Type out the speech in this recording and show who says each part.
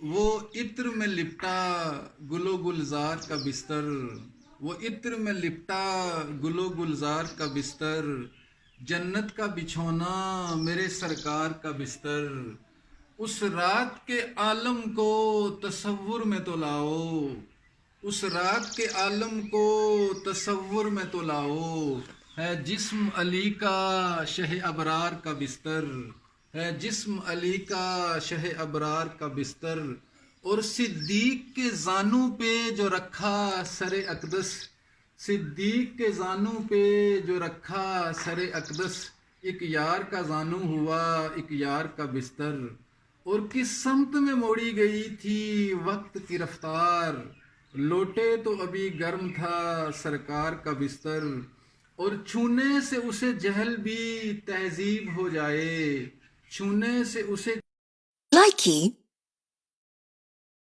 Speaker 1: وہ عطر میں لپٹا گل و گلزار کا بستر، وہ عطر میں لپٹا گل و گلزار کا بستر، جنت کا بچھونا میرے سرکار کا بستر، اس رات کے عالم کو تصور میں تو لاؤ، اس رات کے عالم کو تصور میں تو لاؤ، ہے جسم علی کا شہ ابرار کا بستر، ہے جسم علی کا شہ ابرار کا بستر، اور صدیق کے زانوں پہ جو رکھا سر اقدس، صدیق کے زانوں پہ جو رکھا سر اقدس، ایک یار کا زانو ہوا ایک یار کا بستر، اور کس سمت میں موڑی گئی تھی وقت کی رفتار، لوٹے تو ابھی گرم تھا سرکار کا بستر، اور چھونے سے اسے جہل بھی تہذیب ہو جائے، چھونے سے اسے
Speaker 2: Likey